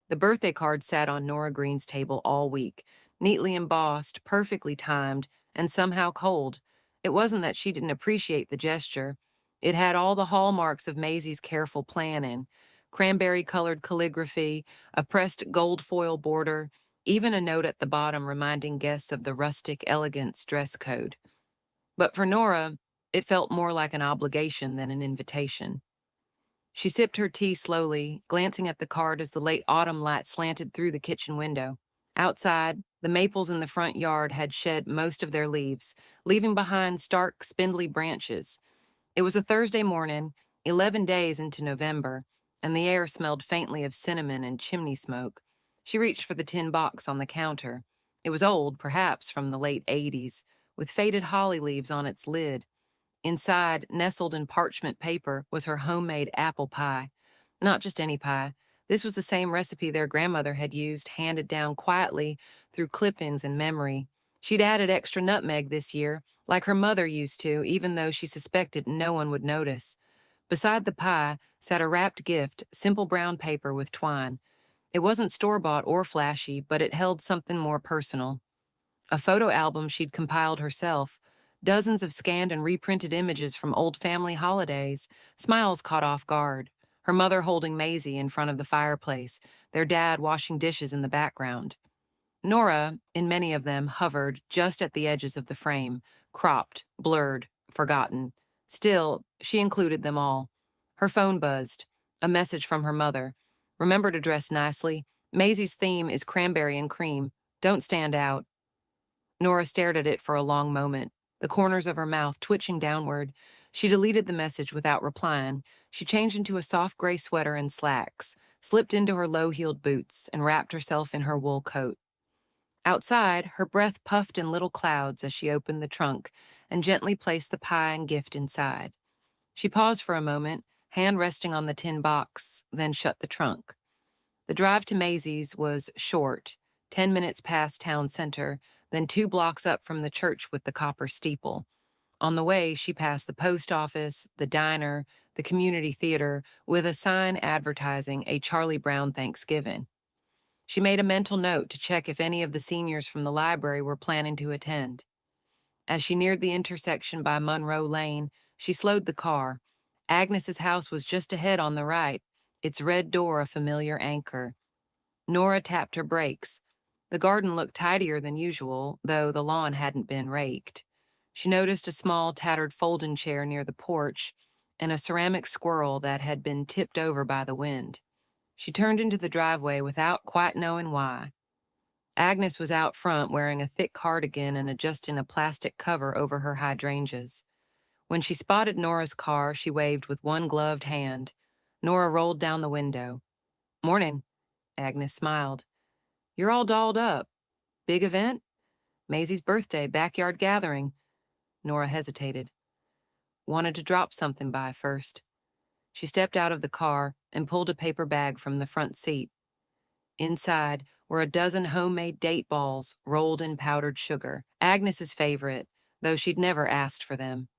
The birthday card sat on Nora Green's table all week, neatly embossed, perfectly timed, and somehow cold. It wasn't that she didn't appreciate the gesture. It had all the hallmarks of Maisie's careful planning: cranberry-colored calligraphy, a pressed gold foil border, even a note at the bottom reminding guests of the rustic elegance dress code. But for Nora, it felt more like an obligation than an invitation. She sipped her tea slowly, glancing at the card as the late autumn light slanted through the kitchen window. Outside, the maples in the front yard had shed most of their leaves, leaving behind stark, spindly branches. It was a Thursday morning, 11 days into November, and the air smelled faintly of cinnamon and chimney smoke. She reached for the tin box on the counter. It was old, perhaps from the late '80s, with faded holly leaves on its lid. Inside, nestled in parchment paper, was her homemade apple pie. Not just any pie. This was the same recipe their grandmother had used, handed down quietly through clippings and memory. She'd added extra nutmeg this year, like her mother used to, even though she suspected no one would notice. Beside the pie sat a wrapped gift, simple brown paper with twine. It wasn't store-bought or flashy, but it held something more personal. A photo album she'd compiled herself, dozens of scanned and reprinted images from old family holidays, smiles caught off guard, her mother holding Maisie in front of the fireplace, their dad washing dishes in the background. Nora, in many of them, hovered just at the edges of the frame, cropped, blurred, forgotten. Still, she included them all. Her phone buzzed. A message from her mother. Remember to dress nicely. Maisie's theme is cranberry and cream. Don't stand out. Nora stared at it for a long moment, the corners of her mouth twitching downward. She deleted the message without replying. She changed into a soft gray sweater and slacks, slipped into her low-heeled boots, and wrapped herself in her wool coat. Outside, her breath puffed in little clouds as she opened the trunk and gently placed the pie and gift inside. She paused for a moment, hand resting on the tin box, then shut the trunk. The drive to Maisie's was short, 10 minutes past town center, then 2 blocks up from the church with the copper steeple. On the way, she passed the post office, the diner, the community theater, with a sign advertising a Charlie Brown Thanksgiving. She made a mental note to check if any of the seniors from the library were planning to attend. As she neared the intersection by Monroe Lane, she slowed the car. Agnes's house was just ahead on the right, its red door a familiar anchor. Nora tapped her brakes. The garden looked tidier than usual, though the lawn hadn't been raked. She noticed a small, tattered folding chair near the porch and a ceramic squirrel that had been tipped over by the wind. She turned into the driveway without quite knowing why. Agnes was out front wearing a thick cardigan and adjusting a plastic cover over her hydrangeas. When she spotted Nora's car, she waved with one gloved hand. Nora rolled down the window. "Morning," Agnes smiled. "You're all dolled up. Big event?" "Maisie's birthday, backyard gathering." Nora hesitated. "Wanted to drop something by first." She stepped out of the car and pulled a paper bag from the front seat. Inside were a dozen homemade date balls rolled in powdered sugar, Agnes's favorite, though she'd never asked for them.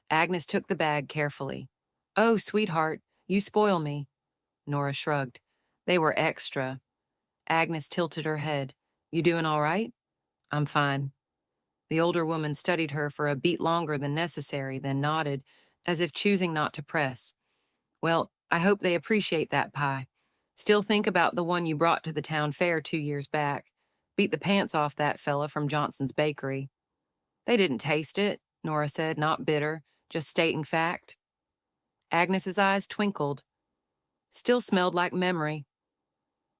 Agnes took the bag carefully. "Oh, sweetheart, you spoil me." Nora shrugged. "They were extra." Agnes tilted her head. "You doing all right?" "I'm fine." The older woman studied her for a beat longer than necessary, then nodded, as if choosing not to press. "Well, I hope they appreciate that pie. Still think about the one you brought to the town fair 2 years back. Beat the pants off that fella from Johnson's Bakery." "They didn't taste it," Nora said, not bitter, just stating fact. Agnes's eyes twinkled. "Still smelled like memory."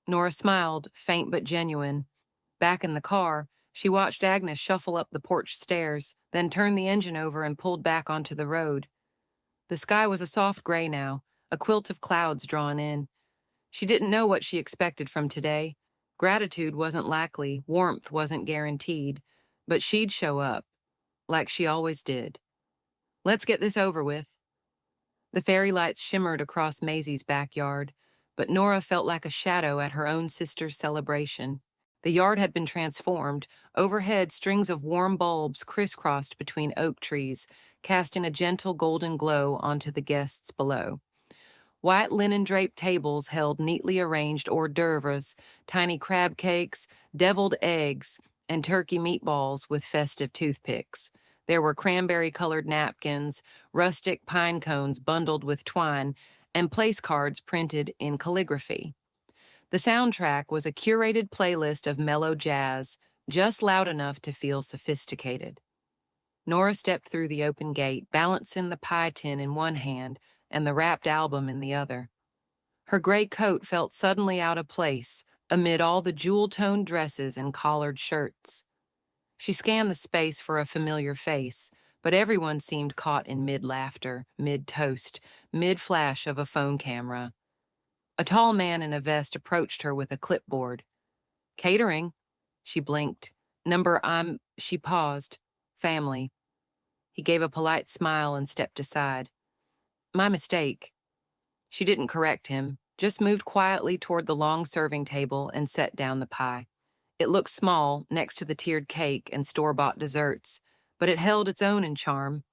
Nora smiled, faint but genuine. Back in the car, she watched Agnes shuffle up the porch stairs, then turn the engine over and pulled back onto the road. The sky was a soft gray now, a quilt of clouds drawn in. She didn't know what she expected from today. Gratitude wasn't likely, warmth wasn't guaranteed, but she'd show up, like she always did. "Let's get this over with." The fairy lights shimmered across Maisie's backyard, but Nora felt like a shadow at her own sister's celebration. The yard had been transformed. Overhead, strings of warm bulbs crisscrossed between oak trees, casting a gentle golden glow onto the guests below. White linen-draped tables held neatly arranged hors d'oeuvres, tiny crab cakes, deviled eggs, and turkey meatballs with festive toothpicks. There were cranberry-colored napkins, rustic pine cones bundled with twine, and place cards printed in calligraphy. The soundtrack was a curated playlist of mellow jazz, just loud enough to feel sophisticated. Nora stepped through the open gate, balancing the pie tin in one hand and the wrapped album in the other. Her gray coat felt suddenly out of place amid all the jewel-toned dresses and collared shirts. She scanned the space for a familiar face, but everyone seemed caught in mid-laughter, mid-toast, mid-flash of a phone camera. A tall man in a vest approached her with a clipboard. Catering. She blinked. She paused. Family. He gave a polite smile and stepped aside. My mistake. She didn't correct him, just moved quietly toward the long serving table and set down the pie. It looked small next to the tiered cake and store-bought desserts, but it held its own in charm.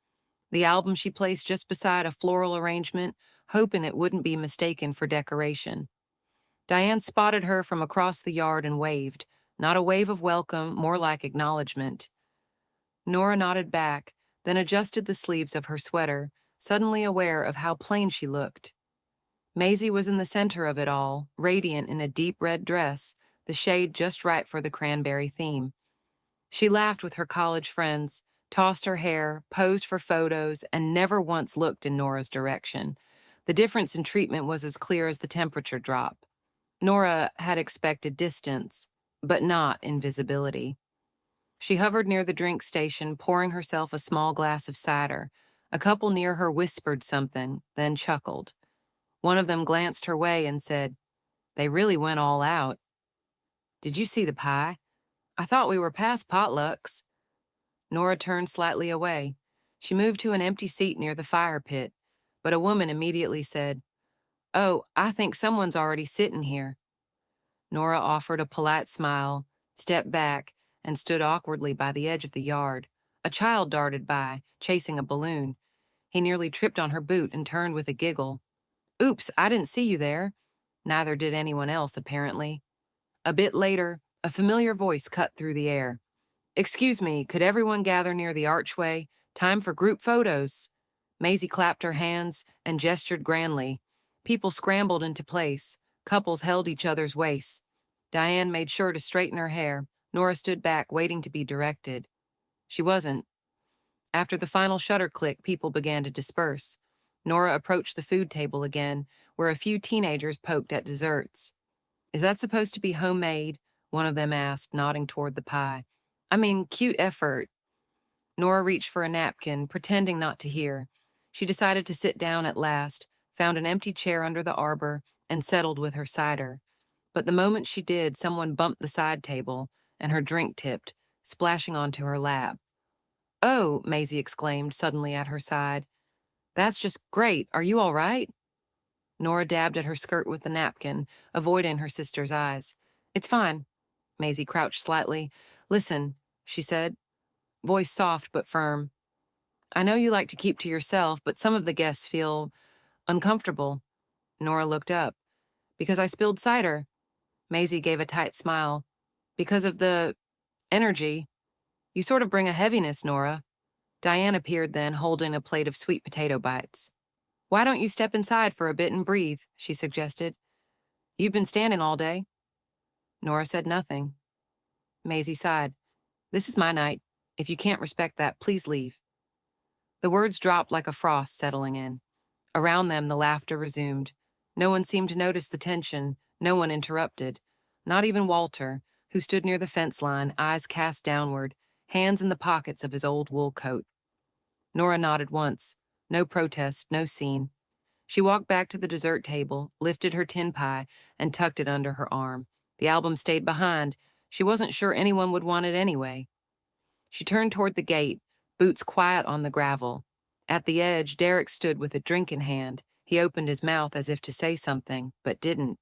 The album she placed just beside a floral arrangement, hoping it wouldn't be mistaken for decoration. Diane spotted her from across the yard and waved, not a wave of welcome, more like acknowledgement. Nora nodded back, then adjusted the sleeves of her sweater, suddenly aware of how plain she looked. Maisie was in the center of it all, radiant in a deep red dress, the shade just right for the cranberry theme. She laughed with her college friends, tossed her hair, posed for photos, and never once looked in Nora's direction. The difference in treatment was as clear as the temperature drop. Nora had expected distance, but not invisibility. She hovered near the drink station, pouring herself a small glass of cider. A couple near her whispered something, then chuckled. One of them glanced her way and said, "They really went all out." "Did you see the pie? I thought we were past potlucks." Nora turned slightly away. She moved to an empty seat near the fire pit, but a woman immediately said, "Oh, I think someone's already sitting here." Nora offered a polite smile, stepped back, and stood awkwardly by the edge of the yard. A child darted by, chasing a balloon. He nearly tripped on her boot and turned with a giggle. "Oops, I didn't see you there." Neither did anyone else, apparently. A bit later, a familiar voice cut through the air. "Excuse me, could everyone gather near the archway? Time for group photos." Maisie clapped her hands and gestured grandly. People scrambled into place. Couples held each other's waists. Diane made sure to straighten her hair. Nora stood back, waiting to be directed. She wasn't. After the final shutter click, people began to disperse. Nora approached the food table again, where a few teenagers poked at desserts. "Is that supposed to be homemade?" one of them asked, nodding toward the pie. "I mean, cute effort." Nora reached for a napkin, pretending not to hear. She decided to sit down at last, found an empty chair under the arbor, and settled with her cider. But the moment she did, someone bumped the side table, and her drink tipped, splashing onto her lap. "Oh," Maisie exclaimed, suddenly at her side. "That's just great. Are you all right?" Nora dabbed at her skirt with the napkin, avoiding her sister's eyes. "It's fine." Maisie crouched slightly. "Listen," she said, voice soft but firm. "I know you like to keep to yourself, but some of the guests feel uncomfortable." Nora looked up. "Because I spilled cider." Maisie gave a tight smile. "Because of the energy. You sort of bring a heaviness, Nora." Diane appeared then, holding a plate of sweet potato bites. "Why don't you step inside for a bit and breathe?" she suggested. "You've been standing all day." Nora said nothing. Maisie sighed. "This is my night. If you can't respect that, please leave." The words dropped like a frost settling in. Around them, the laughter resumed. No one seemed to notice the tension. No one interrupted. Not even Walter, who stood near the fence line, eyes cast downward, hands in the pockets of his old wool coat. Nora nodded once. No protest, no scene. She walked back to the dessert table, lifted her tin pie, and tucked it under her arm. The album stayed behind. She wasn't sure anyone would want it anyway. She turned toward the gate, boots quiet on the gravel. At the edge, Derek stood with a drink in hand. He opened his mouth as if to say something, but didn't.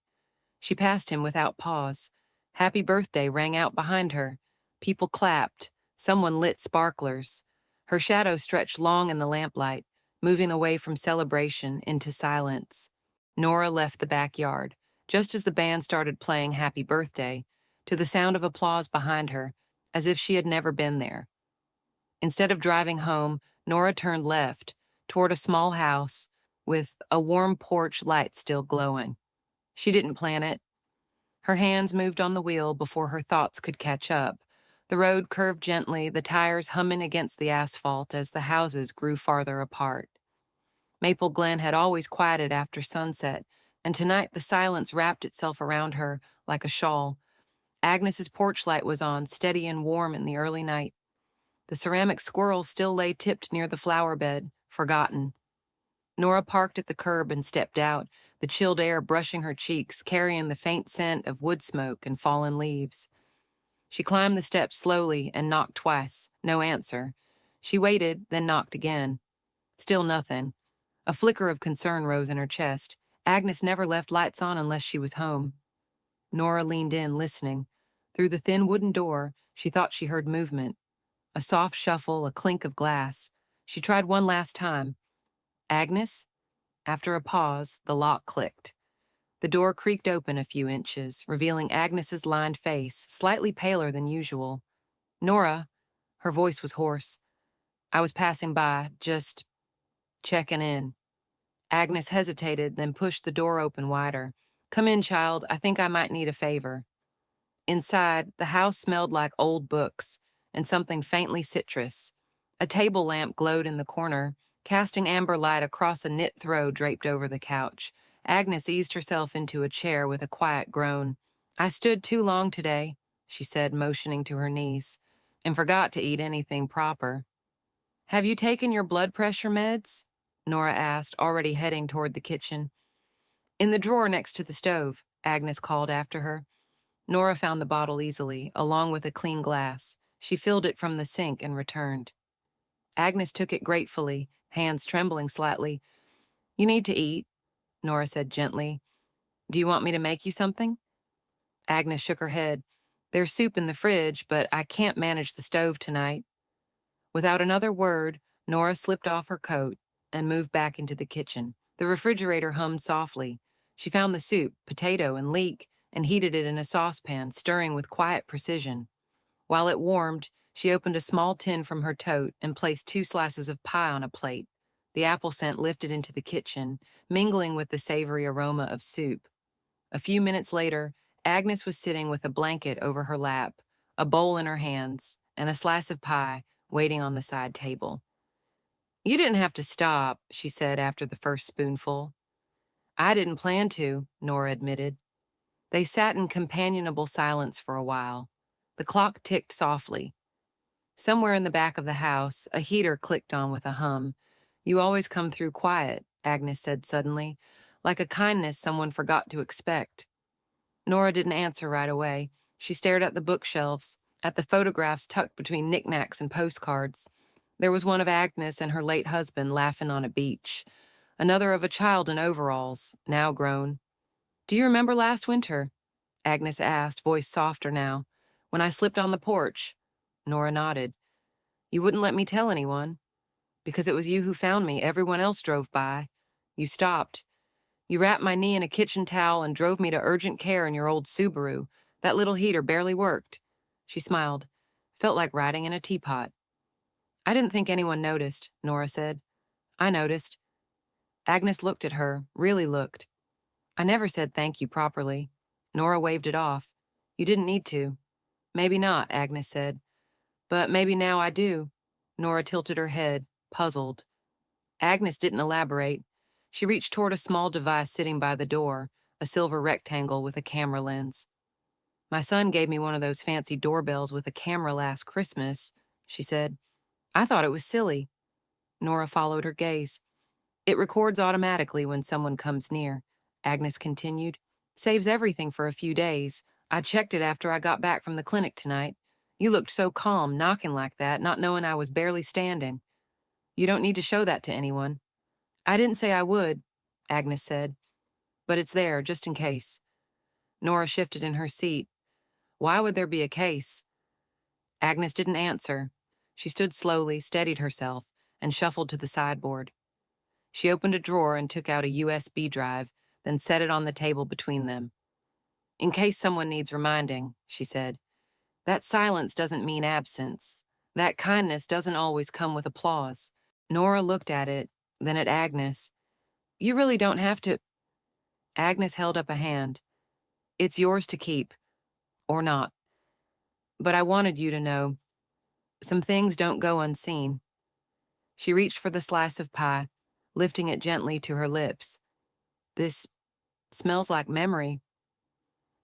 She passed him without pause. "Happy birthday" rang out behind her. People clapped. Someone lit sparklers. Her shadow stretched long in the lamplight, moving away from celebration into silence. Nora left the backyard, just as the band started playing Happy Birthday, to the sound of applause behind her, as if she had never been there. Instead of driving home, Nora turned left, toward a small house with a warm porch light still glowing. She didn't plan it. Her hands moved on the wheel before her thoughts could catch up. The road curved gently, the tires humming against the asphalt as the houses grew farther apart. Maple Glen had always quieted after sunset, and tonight the silence wrapped itself around her like a shawl. Agnes's porch light was on, steady and warm in the early night. The ceramic squirrel still lay tipped near the flower bed, forgotten. Nora parked at the curb and stepped out, the chilled air brushing her cheeks, carrying the faint scent of wood smoke and fallen leaves. She climbed the steps slowly and knocked twice. No answer. She waited, then knocked again. Still nothing. A flicker of concern rose in her chest. Agnes never left lights on unless she was home. Nora leaned in, listening. Through the thin wooden door, she thought she heard movement. A soft shuffle, a clink of glass. She tried one last time. Agnes? After a pause, the lock clicked. The door creaked open a few inches, revealing Agnes's lined face, slightly paler than usual. Nora, her voice was hoarse. I was passing by, just checking in. Agnes hesitated, then pushed the door open wider. Come in, child. I think I might need a favor. Inside, the house smelled like old books and something faintly citrus. A table lamp glowed in the corner, casting amber light across a knit throw draped over the couch. Agnes eased herself into a chair with a quiet groan. I stood too long today, she said, motioning to her niece, and forgot to eat anything proper. Have you taken your blood pressure meds? Nora asked, already heading toward the kitchen. In the drawer next to the stove, Agnes called after her. Nora found the bottle easily, along with a clean glass. She filled it from the sink and returned. Agnes took it gratefully, hands trembling slightly. You need to eat, Nora said gently. Do you want me to make you something? Agnes shook her head. There's soup in the fridge, but I can't manage the stove tonight. Without another word, Nora slipped off her coat and moved back into the kitchen. The refrigerator hummed softly. She found the soup, potato, and leek, and heated it in a saucepan, stirring with quiet precision. While it warmed, she opened a small tin from her tote and placed 2 slices of pie on a plate. The apple scent lifted into the kitchen, mingling with the savory aroma of soup. A few minutes later, Agnes was sitting with a blanket over her lap, a bowl in her hands, and a slice of pie waiting on the side table. You didn't have to stop, she said after the first spoonful. I didn't plan to, Nora admitted. They sat in companionable silence for a while. The clock ticked softly. Somewhere in the back of the house, a heater clicked on with a hum. You always come through quiet, Agnes said suddenly, like a kindness someone forgot to expect. Nora didn't answer right away. She stared at the bookshelves, at the photographs tucked between knickknacks and postcards. There was one of Agnes and her late husband laughing on a beach, another of a child in overalls, now grown. Do you remember last winter? Agnes asked, voice softer now. When I slipped on the porch? Nora nodded. You wouldn't let me tell anyone. Because it was you who found me. Everyone else drove by. You stopped. You wrapped my knee in a kitchen towel and drove me to urgent care in your old Subaru. That little heater barely worked. She smiled. Felt like riding in a teapot. I didn't think anyone noticed, Nora said. I noticed. Agnes looked at her, really looked. I never said thank you properly. Nora waved it off. You didn't need to. Maybe not, Agnes said. But maybe now I do. Nora tilted her head, puzzled. Agnes didn't elaborate. She reached toward a small device sitting by the door, a silver rectangle with a camera lens. My son gave me one of those fancy doorbells with a camera last Christmas, she said. I thought it was silly. Nora followed her gaze. It records automatically when someone comes near, Agnes continued. Saves everything for a few days. I checked it after I got back from the clinic tonight. You looked so calm, knocking like that, not knowing I was barely standing. You don't need to show that to anyone. I didn't say I would, Agnes said. But it's there, just in case. Nora shifted in her seat. Why would there be a case? Agnes didn't answer. She stood slowly, steadied herself, and shuffled to the sideboard. She opened a drawer and took out a USB drive, then set it on the table between them. In case someone needs reminding, she said, that silence doesn't mean absence. That kindness doesn't always come with applause. Nora looked at it, then at Agnes. You really don't have to. Agnes held up a hand. It's yours to keep, or not. But I wanted you to know, some things don't go unseen. She reached for the slice of pie, lifting it gently to her lips. This smells like memory.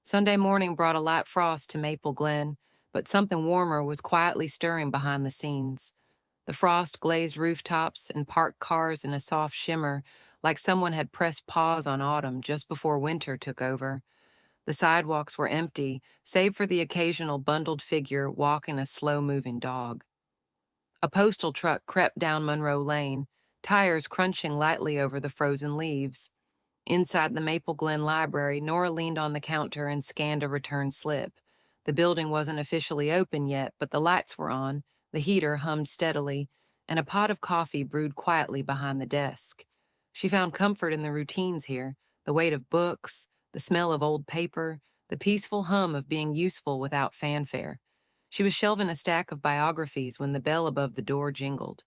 Sunday morning brought a light frost to Maple Glen, but something warmer was quietly stirring behind the scenes. The frost glazed rooftops and parked cars in a soft shimmer, like someone had pressed pause on autumn just before winter took over. The sidewalks were empty, save for the occasional bundled figure walking a slow-moving dog. A postal truck crept down Monroe Lane, tires crunching lightly over the frozen leaves. Inside the Maple Glen Library, Nora leaned on the counter and scanned a return slip. The building wasn't officially open yet, but the lights were on, the heater hummed steadily, and a pot of coffee brewed quietly behind the desk. She found comfort in the routines here, the weight of books, the smell of old paper, the peaceful hum of being useful without fanfare. She was shelving a stack of biographies when the bell above the door jingled.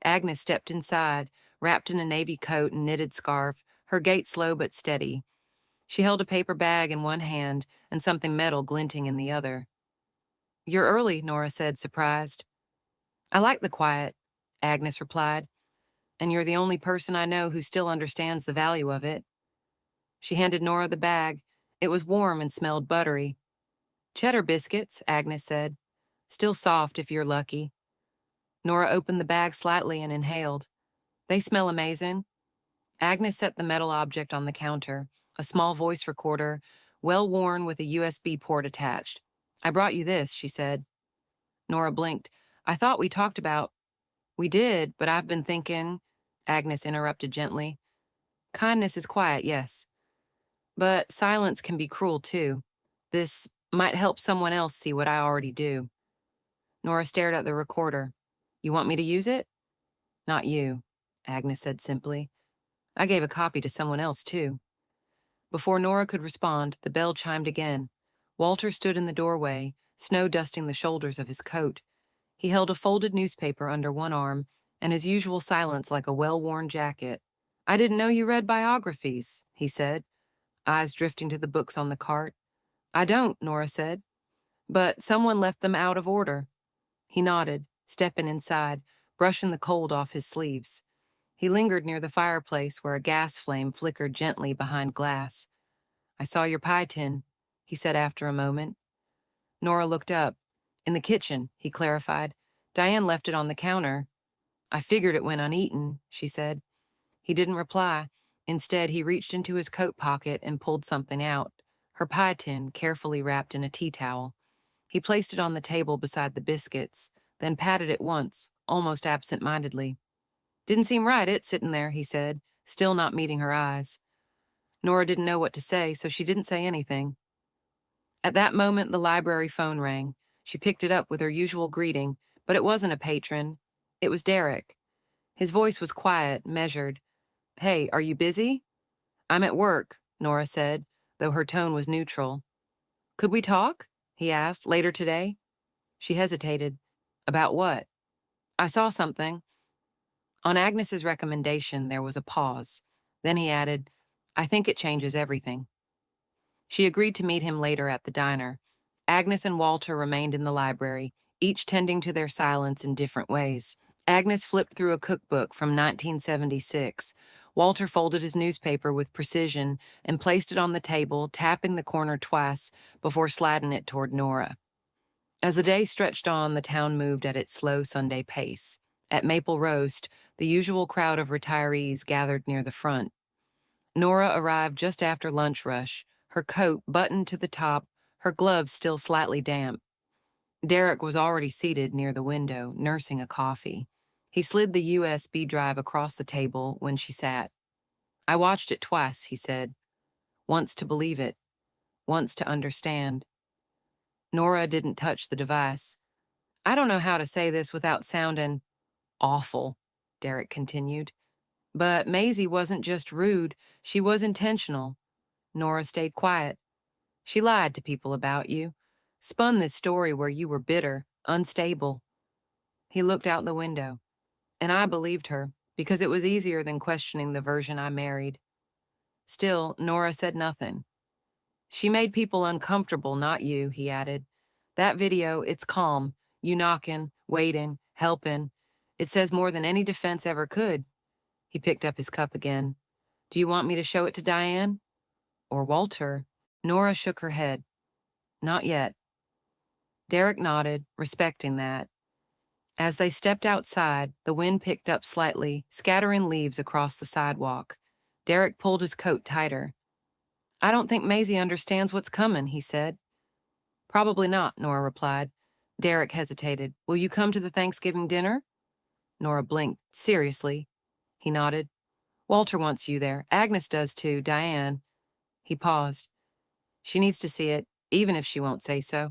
Agnes stepped inside, wrapped in a navy coat and knitted scarf, her gait slow but steady. She held a paper bag in one hand and something metal glinting in the other. You're early, Nora said, surprised. I like the quiet, Agnes replied, and you're the only person I know who still understands the value of it. She handed Nora the bag. It was warm and smelled buttery. Cheddar biscuits, Agnes said. Still soft if you're lucky. Nora opened the bag slightly and inhaled. They smell amazing. Agnes set the metal object on the counter, a small voice recorder, well-worn with a USB port attached. I brought you this, she said. Nora blinked. I thought we talked about... We did, but I've been thinking... Agnes interrupted gently. Kindness is quiet, yes. But silence can be cruel, too. This might help someone else see what I already do. Nora stared at the recorder. You want me to use it? Not you, Agnes said simply. I gave a copy to someone else, too. Before Nora could respond, the bell chimed again. Walter stood in the doorway, snow dusting the shoulders of his coat. He held a folded newspaper under one arm, and his usual silence like a well-worn jacket. I didn't know you read biographies, he said, eyes drifting to the books on the cart. I don't, Nora said, but someone left them out of order. He nodded, stepping inside, brushing the cold off his sleeves. He lingered near the fireplace where a gas flame flickered gently behind glass. I saw your pie tin, he said after a moment. Nora looked up. In the kitchen, he clarified. Diane left it on the counter. I figured it went uneaten, she said. He didn't reply. Instead, he reached into his coat pocket and pulled something out. Her pie tin, carefully wrapped in a tea towel. He placed it on the table beside the biscuits, then patted it once, almost absent-mindedly. Didn't seem right, it sitting there, he said, still not meeting her eyes. Nora didn't know what to say, so she didn't say anything. At that moment, the library phone rang. She picked it up with her usual greeting, but it wasn't a patron. It was Derek. His voice was quiet, measured. Hey, are you busy? I'm at work, Nora said, though her tone was neutral. Could we talk? He asked, later today. She hesitated. About what? I saw something. On Agnes's recommendation, there was a pause. Then he added, I think it changes everything. She agreed to meet him later at the diner. Agnes and Walter remained in the library, each tending to their silence in different ways. Agnes flipped through a cookbook from 1976. Walter folded his newspaper with precision and placed it on the table, tapping the corner twice before sliding it toward Nora. As the day stretched on, the town moved at its slow Sunday pace. At Maple Roast, the usual crowd of retirees gathered near the front. Nora arrived just after lunch rush, her coat buttoned to the top, her gloves still slightly damp. Derek was already seated near the window, nursing a coffee. He slid the USB drive across the table when she sat. I watched it twice, he said. Once to believe it, once to understand. Nora didn't touch the device. I don't know how to say this without sounding awful, Derek continued. But Maisie wasn't just rude, she was intentional. Nora stayed quiet. She lied to people about you, spun this story where you were bitter, unstable. He looked out the window, and I believed her, because it was easier than questioning the version I married. Still, Nora said nothing. She made people uncomfortable, not you, he added. That video, it's calm. You knocking, waiting, helping. It says more than any defense ever could. He picked up his cup again. Do you want me to show it to Diane? Or Walter? Nora shook her head. Not yet. Derek nodded, respecting that. As they stepped outside, the wind picked up slightly, scattering leaves across the sidewalk. Derek pulled his coat tighter. I don't think Maisie understands what's coming, he said. Probably not, Nora replied. Derek hesitated. Will you come to the Thanksgiving dinner? Nora blinked. Seriously? He nodded. Walter wants you there. Agnes does too, Diane. He paused. She needs to see it, even if she won't say so.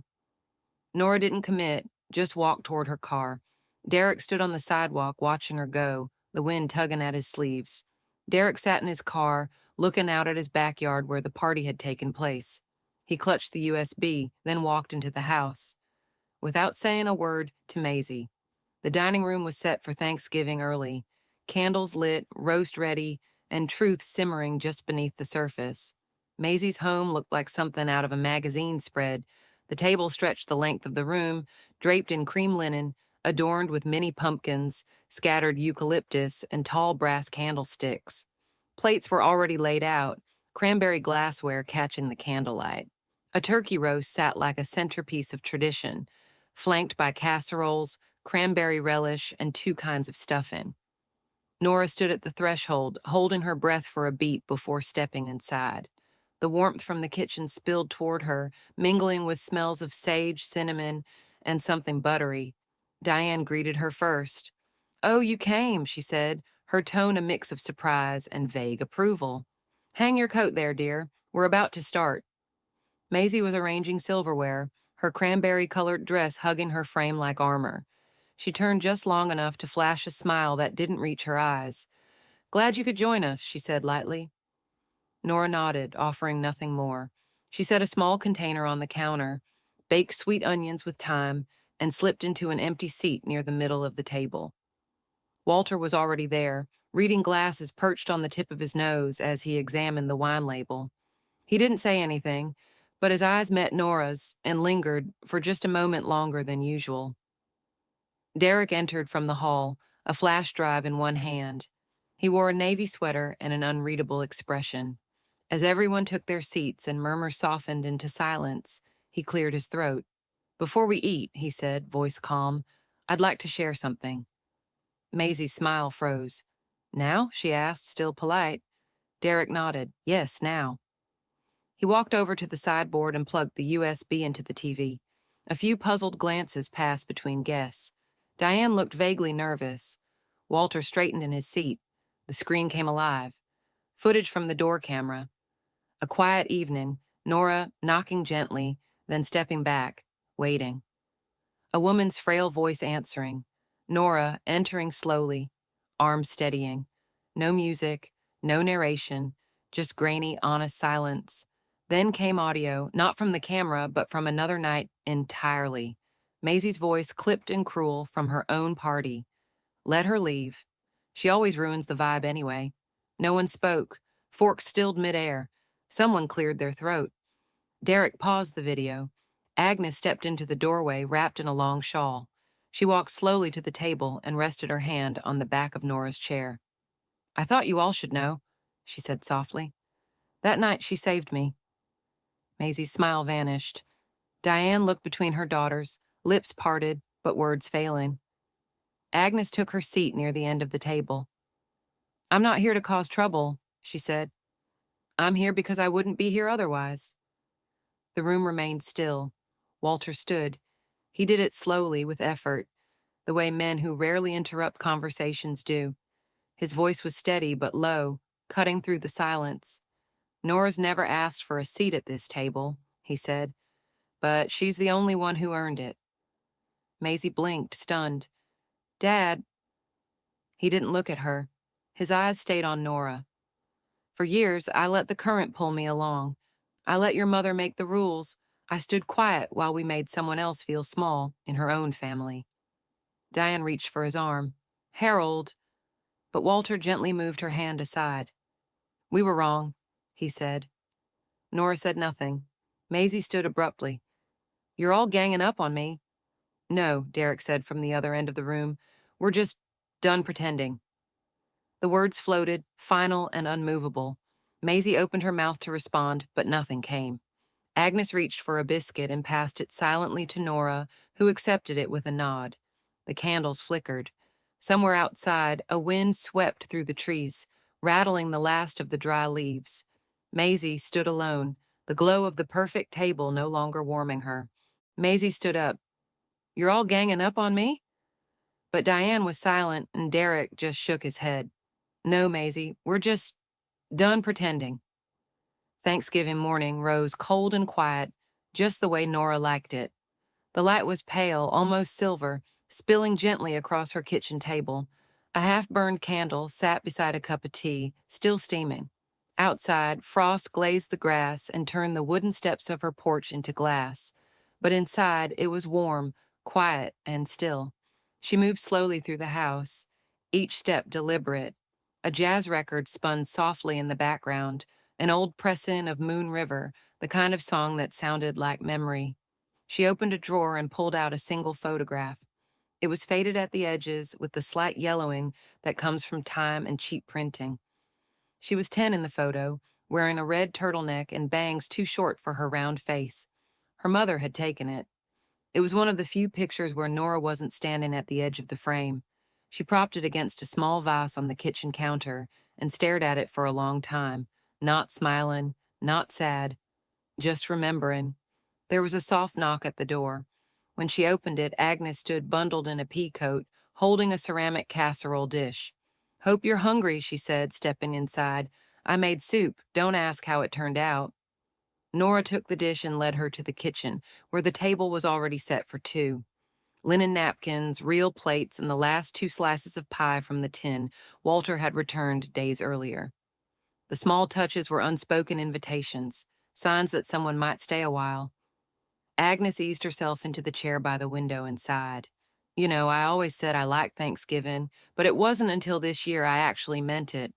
Nora didn't commit, just walked toward her car. Derek stood on the sidewalk watching her go, the wind tugging at his sleeves. Derek sat in his car, looking out at his backyard where the party had taken place. He clutched the USB, then walked into the house. Without saying a word to Maisie. The dining room was set for Thanksgiving early, candles lit, roast ready, and truth simmering just beneath the surface. Maisie's home looked like something out of a magazine spread. The table stretched the length of the room, draped in cream linen, adorned with many pumpkins, scattered eucalyptus, and tall brass candlesticks. Plates were already laid out, cranberry glassware catching the candlelight. A turkey roast sat like a centerpiece of tradition, flanked by casseroles, cranberry relish, and two kinds of stuffing. Nora stood at the threshold, holding her breath for a beat before stepping inside. The warmth from the kitchen spilled toward her, mingling with smells of sage, cinnamon, and something buttery. Diane greeted her first. Oh, you came, she said, her tone a mix of surprise and vague approval. Hang your coat there, dear. We're about to start. Maisie was arranging silverware, her cranberry-colored dress hugging her frame like armor. She turned just long enough to flash a smile that didn't reach her eyes. Glad you could join us, she said lightly. Nora nodded, offering nothing more. She set a small container on the counter, baked sweet onions with thyme, and slipped into an empty seat near the middle of the table. Walter was already there, reading glasses perched on the tip of his nose as he examined the wine label. He didn't say anything, but his eyes met Nora's and lingered for just a moment longer than usual. Derek entered from the hall, a flash drive in one hand. He wore a navy sweater and an unreadable expression. As everyone took their seats and murmurs softened into silence, he cleared his throat. Before we eat, he said, voice calm, I'd like to share something. Maisie's smile froze. Now? She asked, still polite. Derek nodded. Yes, now. He walked over to the sideboard and plugged the USB into the TV. A few puzzled glances passed between guests. Diane looked vaguely nervous. Walter straightened in his seat. The screen came alive. Footage from the door camera. A quiet evening, Nora knocking gently, then stepping back, waiting. A woman's frail voice answering. Nora entering slowly, arms steadying. No music, no narration, just grainy, honest silence. Then came audio, not from the camera, but from another night entirely. Maisie's voice clipped and cruel from her own party. Let her leave. She always ruins the vibe anyway. No one spoke. Forks stilled midair. Someone cleared their throat. Derek paused the video. Agnes stepped into the doorway, wrapped in a long shawl. She walked slowly to the table and rested her hand on the back of Nora's chair. I thought you all should know, she said softly. That night she saved me. Maisie's smile vanished. Diane looked between her daughters, lips parted, but words failing. Agnes took her seat near the end of the table. I'm not here to cause trouble, she said. I'm here because I wouldn't be here otherwise. The room remained still. Walter stood. He did it slowly, with effort, the way men who rarely interrupt conversations do. His voice was steady but low, cutting through the silence. Nora's never asked for a seat at this table, he said, but she's the only one who earned it. Maisie blinked, stunned. Dad. He didn't look at her. His eyes stayed on Nora. For years, I let the current pull me along. I let your mother make the rules. I stood quiet while we made someone else feel small in her own family. Diane reached for his arm. Harold, but Walter gently moved her hand aside. We were wrong, he said. Nora said nothing. Maisie stood abruptly. You're all ganging up on me. No, Derek said from the other end of the room. We're just done pretending. The words floated, final and unmovable. Maisie opened her mouth to respond, but nothing came. Agnes reached for a biscuit and passed it silently to Nora, who accepted it with a nod. The candles flickered. Somewhere outside, a wind swept through the trees, rattling the last of the dry leaves. Maisie stood alone, the glow of the perfect table no longer warming her. Maisie stood up. You're all ganging up on me? But Diane was silent, and Derek just shook his head. No, Maisie, we're just done pretending. Thanksgiving morning rose cold and quiet, just the way Nora liked it. The light was pale, almost silver, spilling gently across her kitchen table. A half-burned candle sat beside a cup of tea, still steaming. Outside, frost glazed the grass and turned the wooden steps of her porch into glass. But inside, it was warm, quiet, and still. She moved slowly through the house, each step deliberate. A jazz record spun softly in the background, an old press-in of Moon River, the kind of song that sounded like memory. She opened a drawer and pulled out a single photograph. It was faded at the edges with the slight yellowing that comes from time and cheap printing. She was 10 in the photo, wearing a red turtleneck and bangs too short for her round face. Her mother had taken it. It was one of the few pictures where Nora wasn't standing at the edge of the frame. She propped it against a small vase on the kitchen counter and stared at it for a long time, not smiling, not sad, just remembering. There was a soft knock at the door. When she opened it, Agnes stood bundled in a pea coat, holding a ceramic casserole dish. Hope you're hungry, she said, stepping inside. I made soup. Don't ask how it turned out. Nora took the dish and led her to the kitchen, where the table was already set for two. Linen napkins, real plates, and the last two slices of pie from the tin Walter had returned days earlier. The small touches were unspoken invitations, signs that someone might stay a while. Agnes eased herself into the chair by the window and sighed. You know, I always said I liked Thanksgiving, but it wasn't until this year I actually meant it.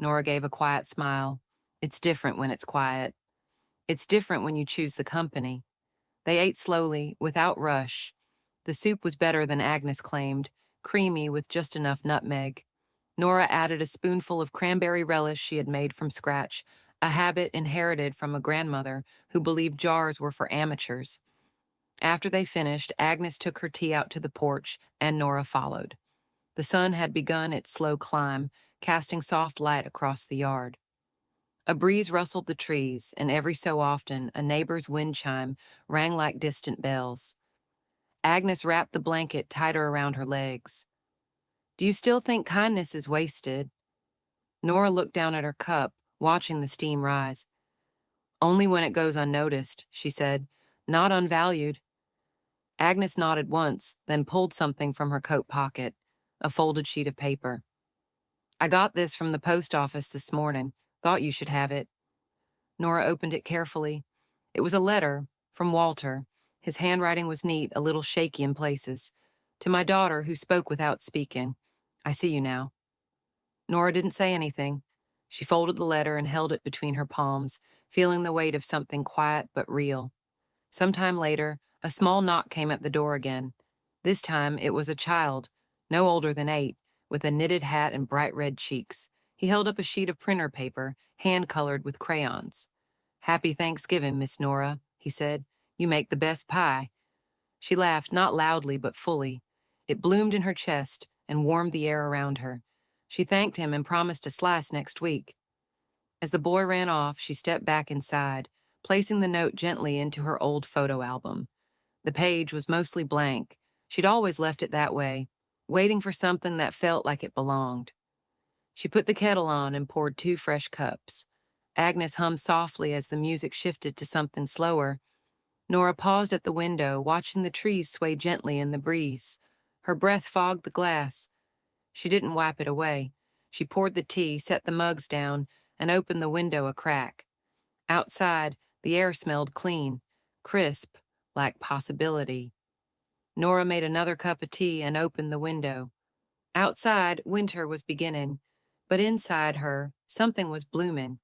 Nora gave a quiet smile. It's different when it's quiet. It's different when you choose the company. They ate slowly, without rush. The soup was better than Agnes claimed, creamy with just enough nutmeg. Nora added a spoonful of cranberry relish she had made from scratch, a habit inherited from a grandmother who believed jars were for amateurs. After they finished, Agnes took her tea out to the porch, and Nora followed. The sun had begun its slow climb, casting soft light across the yard. A breeze rustled the trees, and every so often a neighbor's wind chime rang like distant bells. Agnes wrapped the blanket tighter around her legs. Do you still think kindness is wasted? Nora looked down at her cup, watching the steam rise. Only when it goes unnoticed, she said, not unvalued. Agnes nodded once, then pulled something from her coat pocket, a folded sheet of paper. I got this from the post office this morning. Thought you should have it. Nora opened it carefully. It was a letter from Walter. His handwriting was neat, a little shaky in places. To my daughter, who spoke without speaking. I see you now. Nora didn't say anything. She folded the letter and held it between her palms, feeling the weight of something quiet but real. Sometime later, a small knock came at the door again. This time, it was a child, no older than 8, with a knitted hat and bright red cheeks. He held up a sheet of printer paper, hand-colored with crayons. Happy Thanksgiving, Miss Nora, he said. You make the best pie. She laughed, not loudly but fully. It bloomed in her chest and warmed the air around her. She thanked him and promised a slice next week. As the boy ran off, she stepped back inside, placing the note gently into her old photo album. The page was mostly blank. She'd always left it that way, waiting for something that felt like it belonged. She put the kettle on and poured 2 fresh cups. Agnes hummed softly as the music shifted to something slower. Nora paused at the window, watching the trees sway gently in the breeze. Her breath fogged the glass. She didn't wipe it away. She poured the tea, set the mugs down, and opened the window a crack. Outside, the air smelled clean, crisp, like possibility. Nora made another cup of tea and opened the window. Outside, winter was beginning, but inside her, something was blooming.